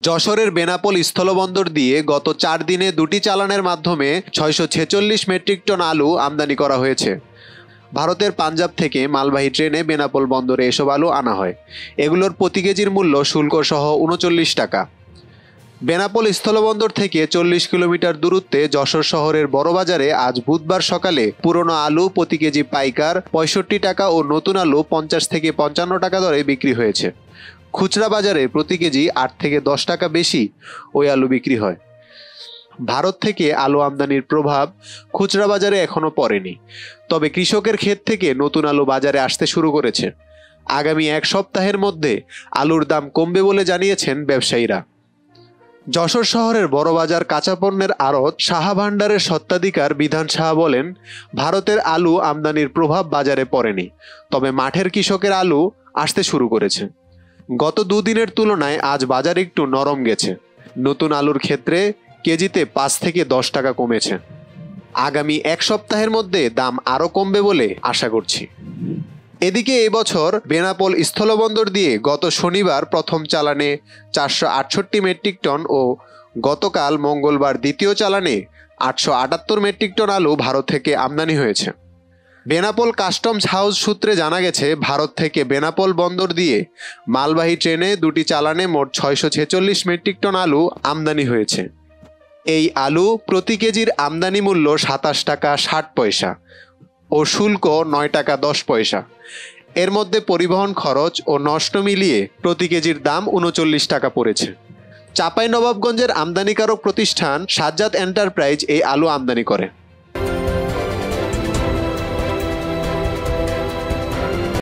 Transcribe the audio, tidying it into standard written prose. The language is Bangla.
যশোরের বেনাপোল স্থলবন্দর দিয়ে গত 4 দিনে 2টি চালানের মাধ্যমে 646 মেট্রিক টন আলু আমদানি করা হয়েছে। ভারতের পাঞ্জাব থেকে মালবাহী ট্রেনে বেনাপোল বন্দরে এসব আলু আনা হয়। এগুলোর প্রতি কেজির মূল্য শুল্ক সহ 39 টাকা। বেনাপোল স্থলবন্দর থেকে 40 কিলোমিটার দূরত্বে যশোর শহরের বড়বাজারে আজ বুধবার সকালে পুরনো আলু প্রতি কেজি পাইকার 65 টাকা ও নতুন আলু 50 থেকে 55 টাকা দরে বিক্রি হয়েছে। খুচরা বাজারে প্রতি কেজি 8 থেকে 10 টাকা বেশি ওই আলু বিক্রি হয়। ভারত থেকে আলু আমদানির প্রভাব খুচরা বাজারে এখনো পড়েনি, তবে কৃষকের ক্ষেত থেকে নতুন আলু বাজারে আসতে শুরু করেছে। আগামী 1 সপ্তাহের মধ্যে আলুর দাম কমবে বলে জানিয়েছেন ব্যবসায়ীরা। যশোর শহরের বড়বাজার কাঁচা পণ্যের আড়ত সাহা ভান্ডারের স্বত্বাধিকার বিধান সাহা বলেন, ভারতের আলু আমদানির প্রভাব বাজারে পড়েনি, তবে মাঠের কৃষকের আলু আসতে শুরু করেছে। গত 2 দিনের তুলনায় আজ বাজার একটু নরম গেছে। নতুন আলুর ক্ষেত্রে কেজিতে 5 থেকে 10 টাকা কমেছে। আগামী 1 সপ্তাহের মধ্যে দাম আরও কমবে বলে আশা করছি। এদিকে এবছর বেনাপোল স্থলবন্দর দিয়ে গত শনিবার প্রথম চালানে 468 মেট্রিক টন ও গতকাল মঙ্গলবার দ্বিতীয় চালানে 878 মেট্রিক টন আলু ভারত থেকে আমদানি হয়েছে। বেনাপোল কাস্টমস হাউস সূত্রে জানা গেছে, ভারত থেকে বেনাপোল বন্দর দিয়ে মালবাহী ট্রেনে 2টি চালানে মোট 646 মেট্রিক টন আলু আমদানি হয়েছে। এই আলু প্রতি কেজির আমদানি মূল্য 27 টাকা 60 পয়সা ও শুল্ক 9 টাকা 10 পয়সা। এর মধ্যে পরিবহন খরচ ও নষ্ট মিলিয়ে প্রতি কেজির দাম 39 টাকা পড়েছে। চাঁপাইনবাবগঞ্জের আমদানিকারক প্রতিষ্ঠান সাজ্জাদ এন্টারপ্রাইজ এই আলু আমদানি করে।